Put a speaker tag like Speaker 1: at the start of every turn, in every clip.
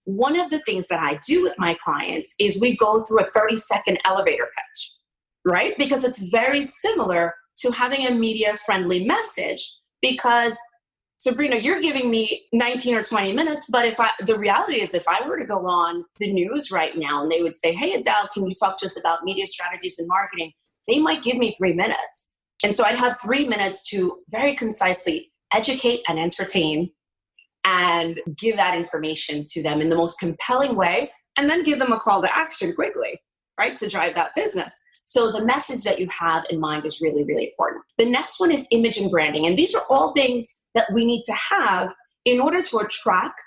Speaker 1: one of the things that I do with my clients is we go through a 30-second elevator pitch, right? Because it's very similar to having a media-friendly message, because Sabrina, you're giving me 19 or 20 minutes, but the reality is if I were to go on the news right now and they would say, hey, Adel, can you talk to us about media strategies and marketing? They might give me 3 minutes. And so I'd have 3 minutes to very concisely educate and entertain and give that information to them in the most compelling way, and then give them a call to action quickly, right, to drive that business. So the message that you have in mind is really, really important. The next one is image and branding. And these are all things that we need to have in order to attract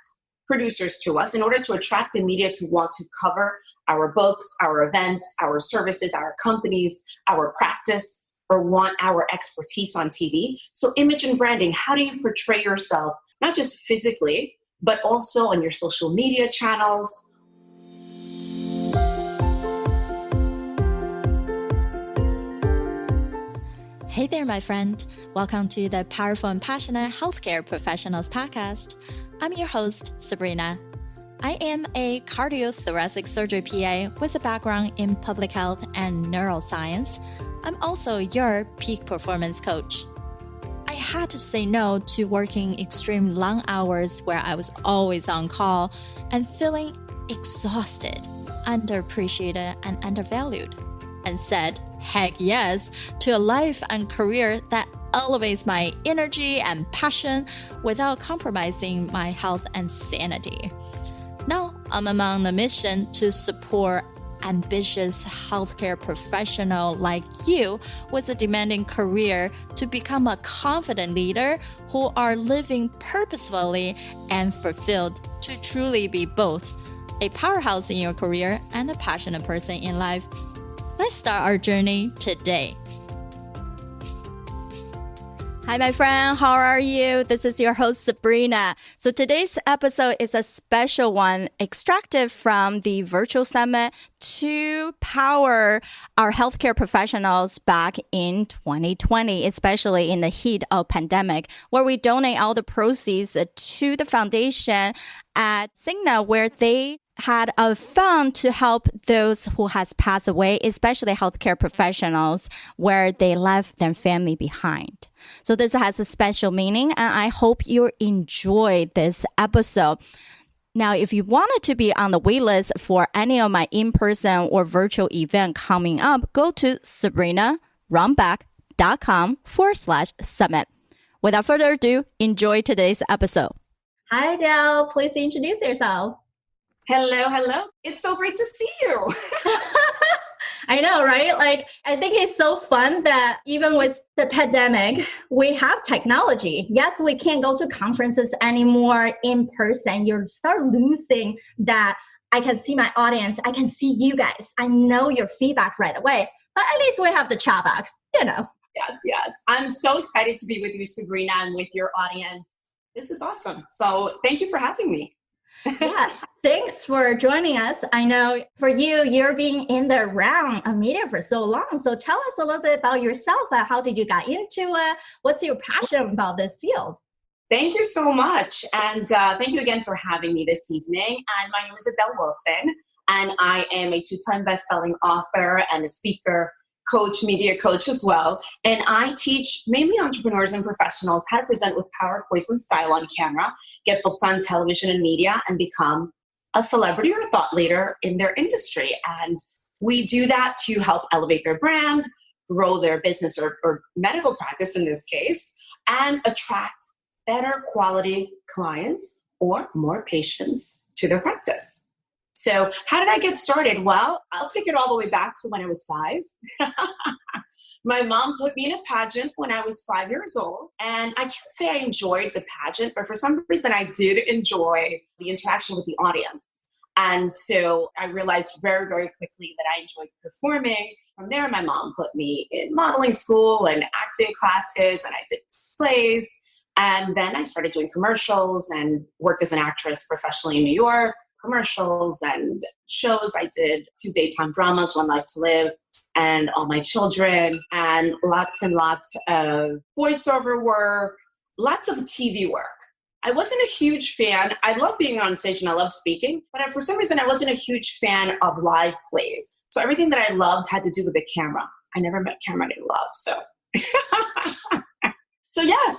Speaker 1: producers to us, in order to attract the media to want to cover our books, our events, our services, our companies, our practice, or want our expertise on TV. So image and branding, how do you portray yourself, not just physically, but also on your social media channels?
Speaker 2: Hey there, my friend. Welcome to the Powerful and Passionate Healthcare Professionals Podcast. I'm your host, Sabrina. I am a cardiothoracic surgery PA with a background in public health and neuroscience. I'm also your peak performance coach. I had to say no to working extreme long hours where I was always on call and feeling exhausted, underappreciated, and undervalued, and said heck yes to a life and career that elevates my energy and passion without compromising my health and sanity. Now I'm on the mission to support ambitious healthcare professional like you with a demanding career to become a confident leader who are living purposefully and fulfilled to truly be both a powerhouse in your career and a passionate person in life. Let's start our journey today. Hi, my friend. How are you? This is your host, Sabrina. So today's episode is a special one, extracted from the virtual summit to power our healthcare professionals back in 2020, especially in the heat of pandemic, where we donate all the proceeds to the foundation at Cigna, where they had a fund to help those who has passed away, especially healthcare professionals, where they left their family behind. So this has a special meaning, and I hope you enjoy this episode. Now, if you wanted to be on the wait list for any of my in-person or virtual event coming up, go to sabrinarunbeck.com/summit. Without further ado, enjoy today's episode.
Speaker 3: Hi, Adel. Please introduce yourself.
Speaker 1: Hello. It's so great to see you.
Speaker 3: I know, right? I think it's so fun that even with the pandemic, we have technology. Yes, we can't go to conferences anymore in person. You start losing that. I can see my audience. I can see you guys. I know your feedback right away. But at least we have the chat box,
Speaker 1: Yes. I'm so excited to be with you, Sabrina, and with your audience. This is awesome. So thank you for having me.
Speaker 3: Yeah, thanks for joining us. I know for you, you're being in the realm of media for so long. So tell us a little bit about yourself. How did you get into it? What's your passion about this field?
Speaker 1: Thank you so much. And thank you again for having me this evening. And my name is Adel Wilson, and I am a 2-time best-selling author and a speaker, coach, media coach as well. And I teach mainly entrepreneurs and professionals how to present with power, poise, and style on camera, get booked on television and media, and become a celebrity or a thought leader in their industry. And we do that to help elevate their brand, grow their business or medical practice in this case, and attract better quality clients or more patients to their practice. So how did I get started? Well, I'll take it all the way back to when I was 5. My mom put me in a pageant when I was 5 years old. And I can't say I enjoyed the pageant, but for some reason I did enjoy the interaction with the audience. And so I realized very, very quickly that I enjoyed performing. From there, my mom put me in modeling school and acting classes, and I did plays. And then I started doing commercials and worked as an actress professionally in New York. Commercials and shows. I did 2 daytime dramas, One Life to Live, and All My Children, and lots of voiceover work, lots of TV work. I wasn't a huge fan. I love being on stage and I love speaking, but for some reason I wasn't a huge fan of live plays. So everything that I loved had to do with the camera. I never met camera I didn't love, so.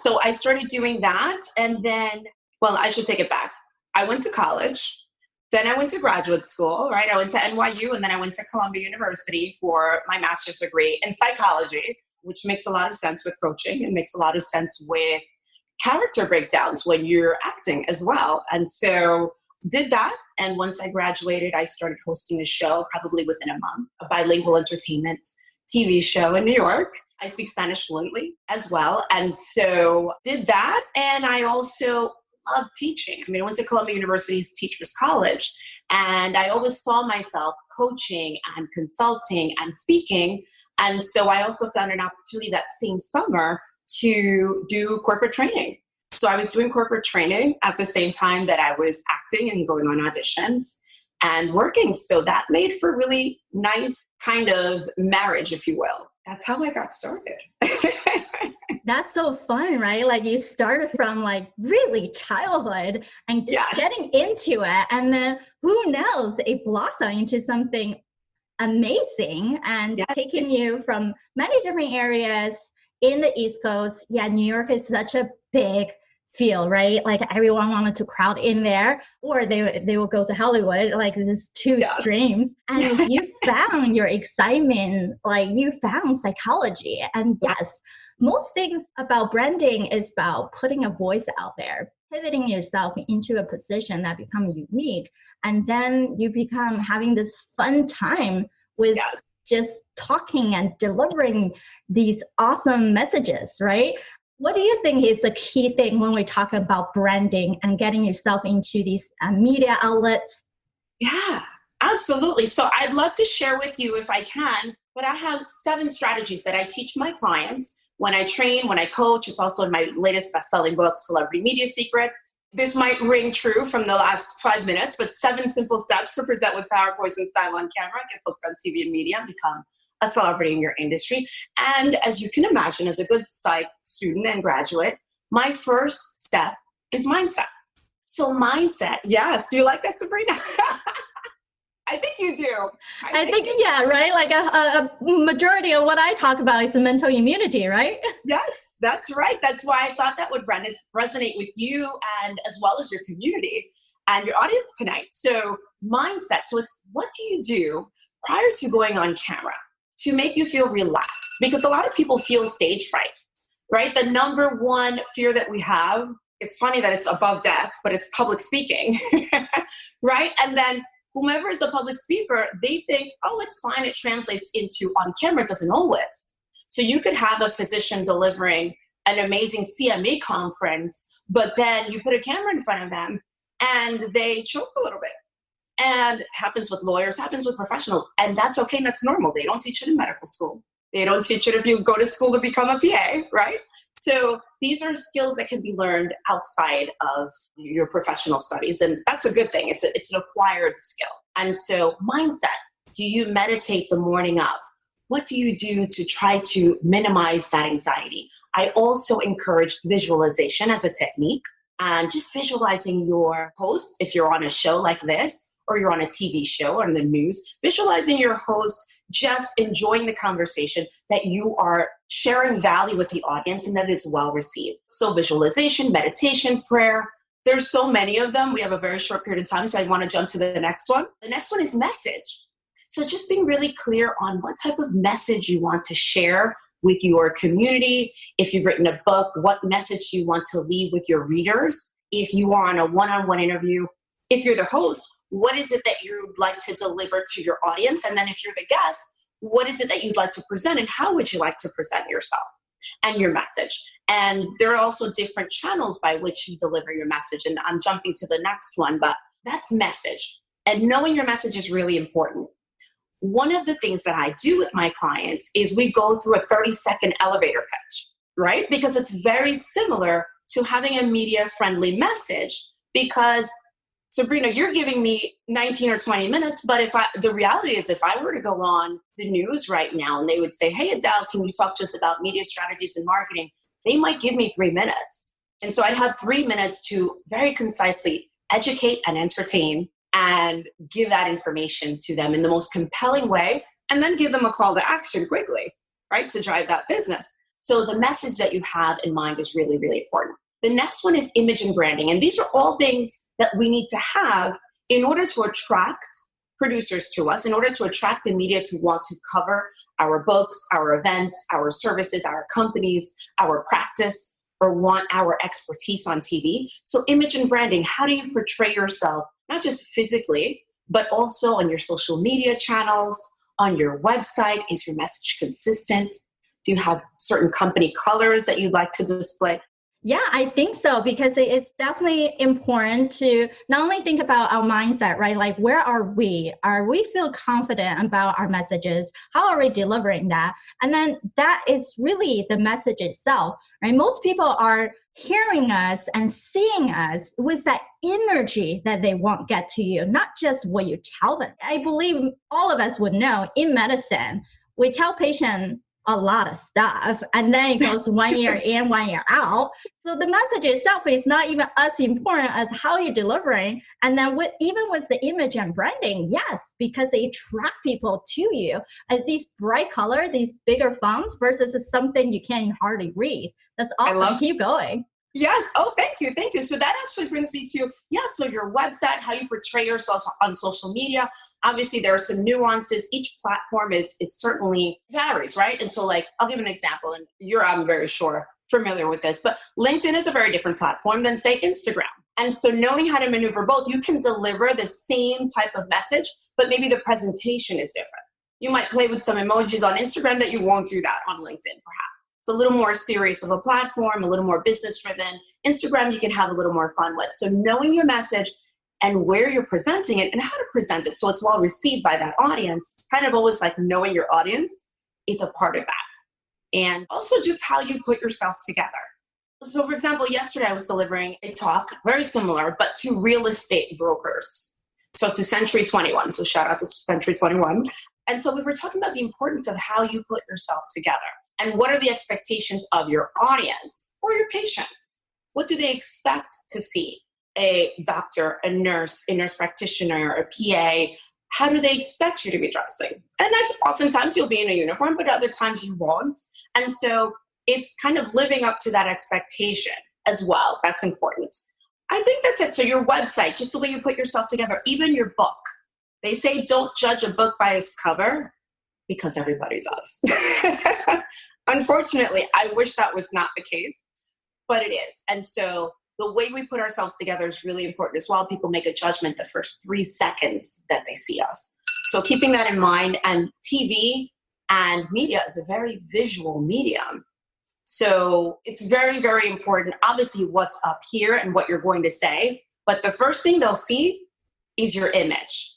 Speaker 1: So I started doing that, and then, well, I should take it back. I went to college, then I went to graduate school, right? I went to NYU, and then I went to Columbia University for my master's degree in psychology, which makes a lot of sense with coaching and makes a lot of sense with character breakdowns when you're acting as well. And so did that. And once I graduated, I started hosting a show probably within a month, a bilingual entertainment TV show in New York. I speak Spanish fluently as well. And so did that. And I also love teaching. I mean, I went to Columbia University's Teachers College, and I always saw myself coaching and consulting and speaking. And so I also found an opportunity that same summer to do corporate training. So I was doing corporate training at the same time that I was acting and going on auditions and working. So that made for really nice kind of marriage, if you will. That's how I got started.
Speaker 3: That's so fun, right? Like you started from like really childhood and just getting into it. And then who knows, it blossomed into something amazing and taking you from many different areas in the East Coast. Yeah, New York is such a big field, right? Like everyone wanted to crowd in there, or they will go to Hollywood. Like there's two extremes. And you found your excitement, like you found psychology. And yes, most things about branding is about putting a voice out there, pivoting yourself into a position that becomes unique. And then you become having this fun time with just talking and delivering these awesome messages, right? What do you think is the key thing when we talk about branding and getting yourself into these media outlets?
Speaker 1: Yeah, absolutely. So I'd love to share with you if I can, but I have 7 strategies that I teach my clients when I train, when I coach. It's also in my latest best-selling book, Celebrity Media Secrets. This might ring true from the last 5 minutes, but 7 simple steps to present with power, poise, and style on camera, get booked on TV and media, and become a celebrity in your industry. And as you can imagine, as a good psych student and graduate, my first step is mindset. So mindset, yes. Do you like that, Sabrina? I think you do.
Speaker 3: I think yeah, right? Like a majority of what I talk about is the mental immunity, right?
Speaker 1: Yes, that's right. That's why I thought that would resonate with you and as well as your community and your audience tonight. So mindset. So it's what do you do prior to going on camera to make you feel relaxed? Because a lot of people feel stage fright, right? The number one fear that we have, it's funny that it's above death, but it's public speaking, right? And then whomever is a public speaker, they think, oh, it's fine. It translates into on camera. It doesn't always. So you could have a physician delivering an amazing CME conference, but then you put a camera in front of them and they choke a little bit. And happens with lawyers, happens with professionals. And that's okay. And that's normal. They don't teach it in medical school. They don't teach it if you go to school to become a PA, right? So these are skills that can be learned outside of your professional studies. And that's a good thing. It's an acquired skill. And so mindset, do you meditate the morning of? What do you do to try to minimize that anxiety? I also encourage visualization as a technique, and just visualizing your host, if you're on a show like this, or you're on a TV show or in the news, visualizing your host just enjoying the conversation, that you are sharing value with the audience and that it's well received. So visualization, meditation, prayer, there's so many of them. We have a very short period of time, so I want to jump to the next one. The next one is message. So just being really clear on what type of message you want to share with your community. If you've written a book, what message you want to leave with your readers. If you are on a one-on-one interview, if you're the host, what is it that you'd like to deliver to your audience? And then if you're the guest, what is it that you'd like to present and how would you like to present yourself and your message? And there are also different channels by which you deliver your message. And I'm jumping to the next one, but that's message. And knowing your message is really important. One of the things that I do with my clients is we go through a 30-second elevator pitch, right? Because it's very similar to having a media-friendly message, because Sabrina, you're giving me 19 or 20 minutes, but the reality is if I were to go on the news right now and they would say, hey, Adel, can you talk to us about media strategies and marketing? They might give me 3 minutes. And so I'd have 3 minutes to very concisely educate and entertain and give that information to them in the most compelling way, and then give them a call to action quickly, right, to drive that business. So the message that you have in mind is really, really important. The next one is image and branding. And these are all things that we need to have in order to attract producers to us, in order to attract the media to want to cover our books, our events, our services, our companies, our practice, or want our expertise on TV. So image and branding, how do you portray yourself, not just physically, but also on your social media channels, on your website? Is your message consistent? Do you have certain company colors that you'd like to display?
Speaker 3: Yeah, I think so, because it's definitely important to not only think about our mindset, right? Like, where are we? Are we feel confident about our messages? How are we delivering that? And then that is really the message itself, right? Most people are hearing us and seeing us with that energy that they want get to you, not just what you tell them. I believe all of us would know in medicine, we tell patients a lot of stuff, and then it goes 1 year in, 1 year out. So the message itself is not even as important as how you're delivering. And then even with the image and branding, yes, because they attract people to you. And these bright color, these bigger fonts versus something you can't hardly read. That's awesome. Keep going.
Speaker 1: Yes. Oh, thank you. Thank you. So that actually brings me to, so your website, how you portray yourself on social media. Obviously, there are some nuances. Each platform is certainly varies, right? And so, like, I'll give an example, and I'm very sure, familiar with this, but LinkedIn is a very different platform than, say, Instagram. And so knowing how to maneuver both, you can deliver the same type of message, but maybe the presentation is different. You might play with some emojis on Instagram that you won't do that on LinkedIn, perhaps. It's a little more serious of a platform, a little more business driven. Instagram, you can have a little more fun with. So knowing your message and where you're presenting it and how to present it so it's well received by that audience, kind of always like knowing your audience is a part of that. And also just how you put yourself together. So for example, yesterday I was delivering a talk, very similar, but to real estate brokers. So to Century 21. So shout out to Century 21. And so we were talking about the importance of how you put yourself together. And what are the expectations of your audience or your patients? What do they expect to see? A doctor, a nurse practitioner, a PA, how do they expect you to be dressing? And oftentimes you'll be in a uniform, but other times you won't. And so it's kind of living up to that expectation as well. That's important. I think that's it. So your website, just the way you put yourself together, even your book. They say don't judge a book by its cover because everybody does. Unfortunately, I wish that was not the case, but it is. And so the way we put ourselves together is really important as well. People make a judgment the first 3 seconds that they see us. So keeping that in mind, and TV and media is a very visual medium. So it's very, very important, obviously, what's up here and what you're going to say. But the first thing they'll see is your image.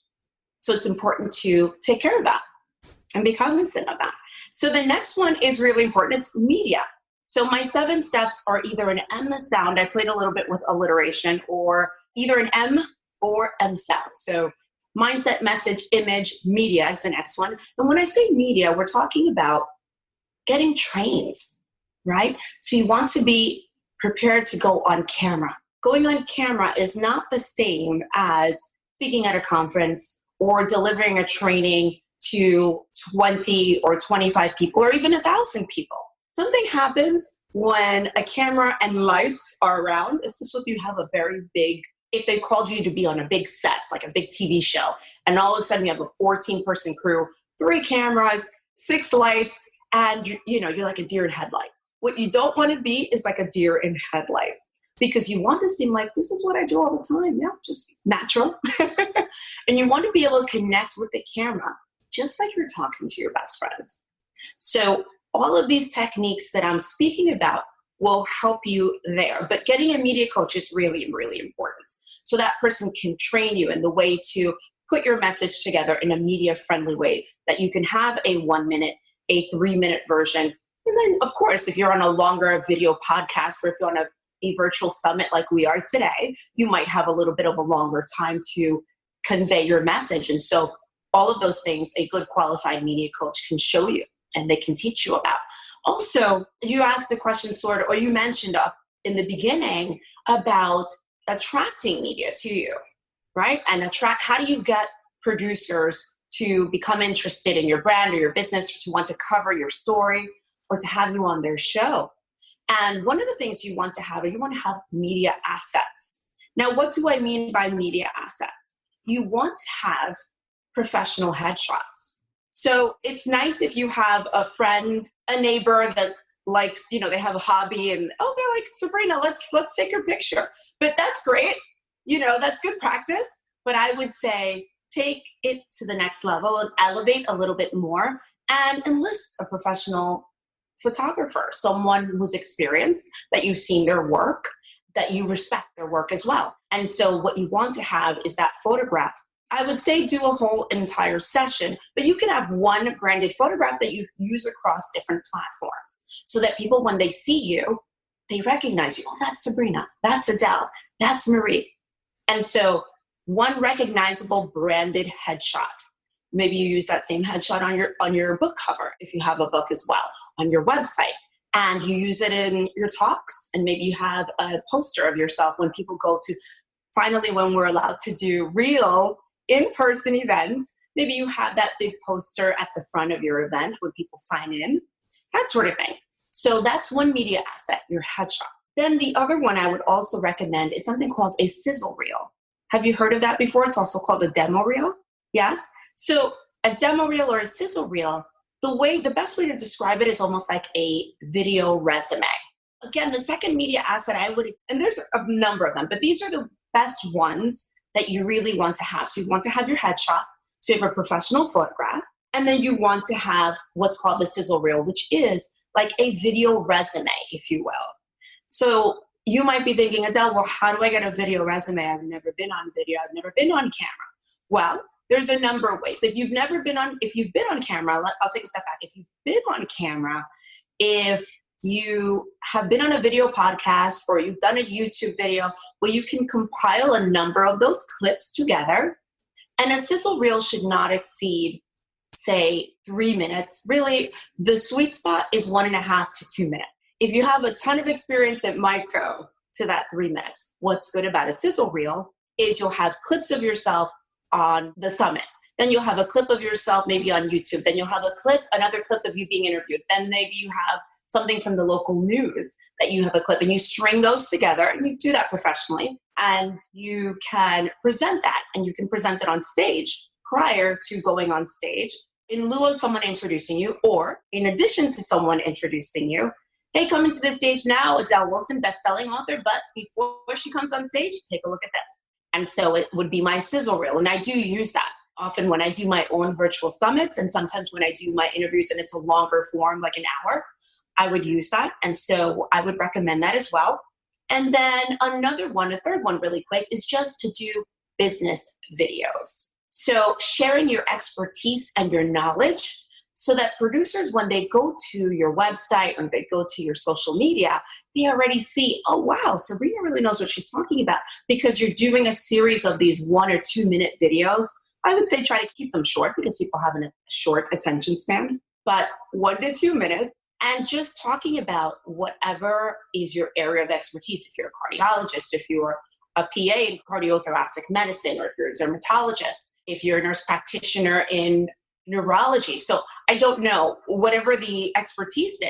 Speaker 1: So it's important to take care of that and be cognizant of that. So the next one is really important. It's media. So my 7 steps are either an M sound. I played a little bit with alliteration, or either an M or M sound. So mindset, message, image, media is the next one. And when I say media, we're talking about getting trained, right? So you want to be prepared to go on camera. Going on camera is not the same as speaking at a conference or delivering a training to 20 or 25 people or even 1,000 people. Something happens when a camera and lights are around, especially if you have a very big, if they called you to be on a big set, like a big TV show, and all of a sudden you have a 14-person crew, 3 cameras, 6 lights, and you're like a deer in headlights. What you don't want to be is like a deer in headlights, because you want to seem like this is what I do all the time. Yeah, just natural. And you want to be able to connect with the camera, just like you're talking to your best friend. So all of these techniques that I'm speaking about will help you there. But getting a media coach is really, really important. So that person can train you in the way to put your message together in a media-friendly way, that you can have a 1 minute, a 3-minute version. And then, of course, if you're on a longer video podcast, or if you're on a virtual summit like we are today, you might have a little bit of a longer time to convey your message. And so all of those things a good qualified media coach can show you and they can teach you about. Also, you asked the question or you mentioned in the beginning about attracting media to you, right? And how do you get producers to become interested in your brand or your business, or to want to cover your story or to have you on their show? And one of the things you want to have media assets. Now, what do I mean by media assets? You want to have professional headshots. So it's nice if you have a friend, a neighbor that likes, they have a hobby and, they're like, Sabrina, let's take your picture. But that's great. That's good practice. But I would say take it to the next level and elevate a little bit more and enlist a professional photographer, someone who's experienced, that you've seen their work, that you respect their work as well. And so what you want to have is that photograph. I would say do a whole entire session, but you can have one branded photograph that you use across different platforms so that people, when they see you, they recognize you. Oh, that's Sabrina, that's Adel, that's Marie. And so one recognizable branded headshot. Maybe you use that same headshot on your book cover, if you have a book as well, on your website. And you use it in your talks, and maybe you have a poster of yourself when people go to, finally, when we're allowed to do real in-person events, maybe you have that big poster at the front of your event when people sign in, that sort of thing. So that's one media asset, your headshot. Then the other one I would also recommend is something called a sizzle reel. Have you heard of that before? It's also called a demo reel. Yes? So a demo reel or a sizzle reel, the best way to describe it is almost like a video resume. Again, the second media asset and there's a number of them, but these are the best ones that you really want to have. So you want to have your headshot, so you have a professional photograph, and then you want to have what's called the sizzle reel, which is like a video resume, if you will. So you might be thinking, Adel, well, how do I get a video resume? I've never been on video. I've never been on camera. Well, there's a number of ways. If you've been on camera, I'll take a step back. If you've been on camera, if you have been on a video podcast or you've done a YouTube video, well, you can compile a number of those clips together. And a sizzle reel should not exceed, say, 3 minutes. Really, the sweet spot is 1.5 to 2 minutes. If you have a ton of experience, it might go to that 3 minutes. What's good about a sizzle reel is you'll have clips of yourself on the summit. Then you'll have a clip of yourself maybe on YouTube. Then you'll have another clip of you being interviewed. Then maybe you have something from the local news that you have a clip, and you string those together, and you do that professionally, and you can present that, and you can present it on stage prior to going on stage in lieu of someone introducing you, or in addition to someone introducing you. Hey, coming to the stage now, Adel Wilson, best-selling author, but before she comes on stage, take a look at this. And so it would be my sizzle reel, and I do use that often when I do my own virtual summits, and sometimes when I do my interviews and it's a longer form, like an hour, I would use that. And so I would recommend that as well. And then a third one really quick, is just to do business videos. So sharing your expertise and your knowledge so that producers, when they go to your website or they go to your social media, they already see, oh, wow, Sabrina really knows what she's talking about, because you're doing a series of these 1 or 2 minute videos. I would say try to keep them short because people have a short attention span, but 1 to 2 minutes. And just talking about whatever is your area of expertise. If you're a cardiologist, if you're a PA in cardiothoracic medicine, or if you're a dermatologist, if you're a nurse practitioner in neurology. So I don't know, whatever the expertise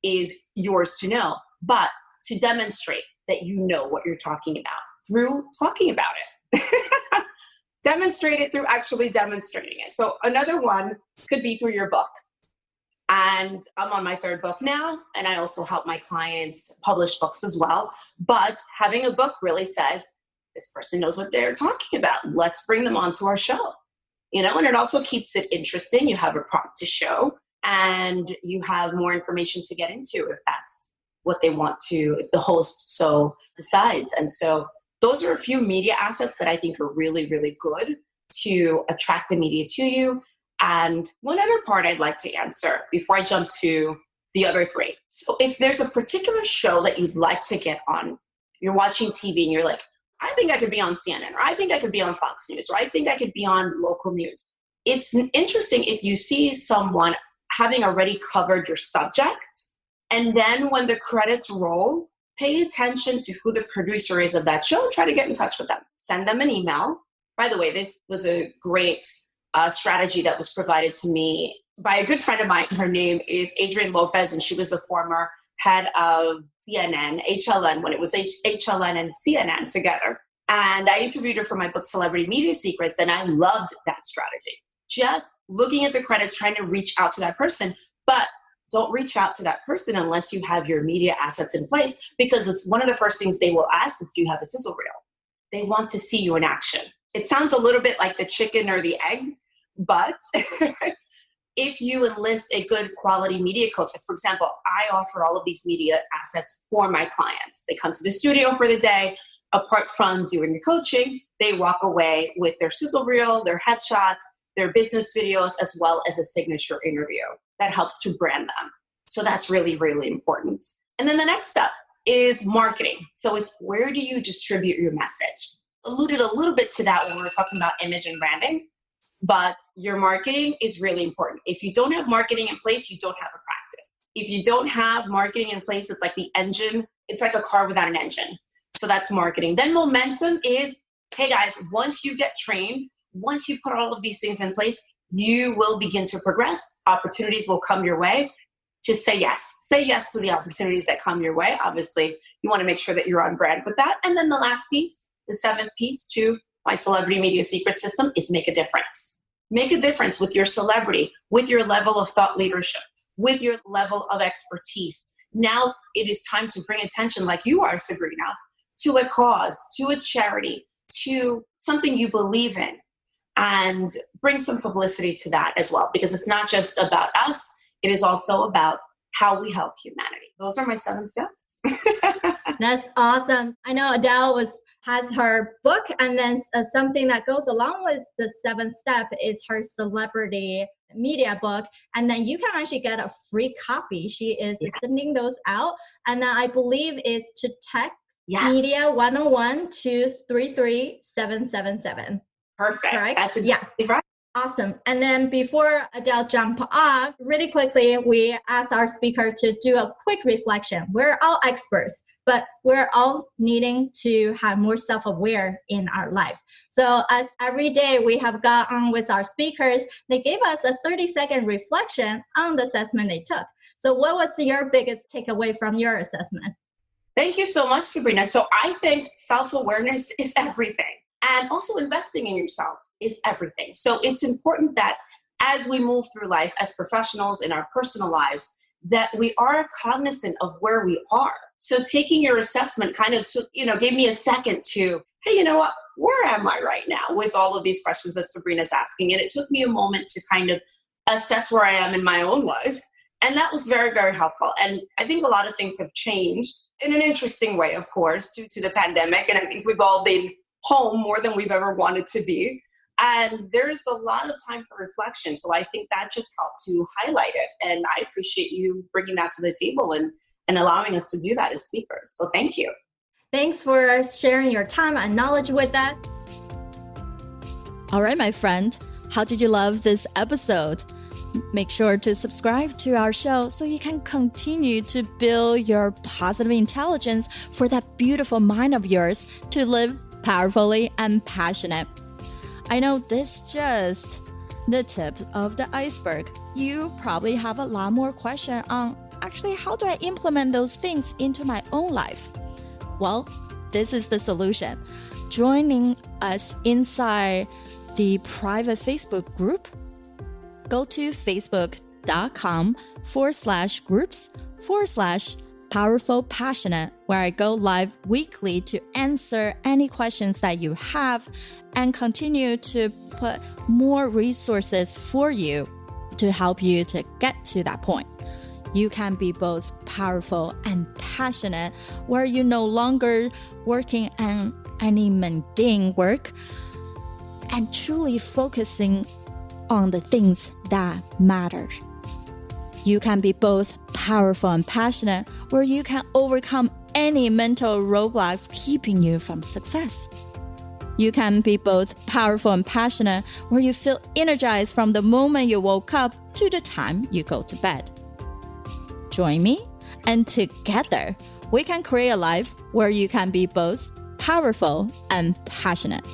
Speaker 1: is yours to know, but to demonstrate that you know what you're talking about through talking about it. Demonstrate it through actually demonstrating it. So another one could be through your book. And I'm on my 3rd book now, and I also help my clients publish books as well. But having a book really says, this person knows what they're talking about. Let's bring them onto our show. And it also keeps it interesting. You have a prompt to show, and you have more information to get into if that's what they want to, if the host so decides. And so those are a few media assets that I think are really, really good to attract the media to you. And one other part I'd like to answer before I jump to the other 3. So if there's a particular show that you'd like to get on, you're watching TV and you're like, I think I could be on CNN, or I think I could be on Fox News, or I think I could be on local news. It's interesting if you see someone having already covered your subject, and then when the credits roll, pay attention to who the producer is of that show and try to get in touch with them. Send them an email. By the way, this was a great strategy that was provided to me by a good friend of mine. Her name is Adrienne Lopez, and she was the former head of CNN, HLN, when it was HLN and CNN together. And I interviewed her for my book, Celebrity Media Secrets, and I loved that strategy. Just looking at the credits, trying to reach out to that person, but don't reach out to that person unless you have your media assets in place, because it's one of the first things they will ask if you have a sizzle reel. They want to see you in action. It sounds a little bit like the chicken or the egg, but if you enlist a good quality media coach, like for example, I offer all of these media assets for my clients. They come to the studio for the day. Apart from doing the coaching, they walk away with their sizzle reel, their headshots, their business videos, as well as a signature interview that helps to brand them. So that's really, really important. And then the next step is marketing. So it's where do you distribute your message? Alluded a little bit to that when we were talking about image and branding, but your marketing is really important. If you don't have marketing in place, you don't have a practice. If you don't have marketing in place, it's like the engine. It's like a car without an engine. So that's marketing. Then momentum is, hey guys, once you get trained, once you put all of these things in place, you will begin to progress. Opportunities will come your way. Just say yes. Say yes to the opportunities that come your way. Obviously, you want to make sure that you're on brand with that. And then the last piece, the seventh piece to my Celebrity Media Secret System is make a difference. Make a difference with your celebrity, with your level of thought leadership, with your level of expertise. Now it is time to bring attention, like you are, Sabrina, to a cause, to a charity, to something you believe in, and bring some publicity to that as well, because it's not just about us. It is also about how we help humanity. Those are my 7 steps.
Speaker 3: That's awesome. I know Adel has her book, and then something that goes along with the 7th step is her celebrity media book. And then you can actually get a free copy. She is sending those out. And then I believe is to text Media 101 to 33777.
Speaker 1: Perfect.
Speaker 3: Correct?
Speaker 1: That's exactly right.
Speaker 3: Awesome. And then before Adel jump off, really quickly, we ask our speaker to do a quick reflection. We're all experts, but we're all needing to have more self-aware in our life. So as every day we have got on with our speakers, they gave us a 30-second reflection on the assessment they took. So what was your biggest takeaway from your assessment?
Speaker 1: Thank you so much, Sabrina. So I think self-awareness is everything. And also investing in yourself is everything. So it's important that as we move through life as professionals in our personal lives, that we are cognizant of where we are. So taking your assessment kind of gave me a second to, hey, you know what, where am I right now with all of these questions that Sabrina's asking? And it took me a moment to kind of assess where I am in my own life. And that was very, very helpful. And I think a lot of things have changed in an interesting way, of course, due to the pandemic. And I think we've all been home more than we've ever wanted to be. And there's a lot of time for reflection. So I think that just helped to highlight it. And I appreciate you bringing that to the table and allowing us to do that as speakers. So thank you.
Speaker 3: Thanks for sharing your time and knowledge with us.
Speaker 2: All right, my friend, how did you love this episode? Make sure to subscribe to our show so you can continue to build your positive intelligence for that beautiful mind of yours to live powerfully and passionate. I know this is just the tip of the iceberg. You probably have a lot more questions on actually how do I implement those things into my own life? Well, this is the solution. Joining us inside the private Facebook group, go to facebook.com/groups/powerful passionate, where I go live weekly to answer any questions that you have and continue to put more resources for you to help you to get to that point. You can be both powerful and passionate, where you're no longer working on any mundane work and truly focusing on the things that matter. You can be both powerful and passionate, where you can overcome any mental roadblocks keeping you from success. You can be both powerful and passionate, where you feel energized from the moment you woke up to the time you go to bed. Join me, and together we can create a life where you can be both powerful and passionate.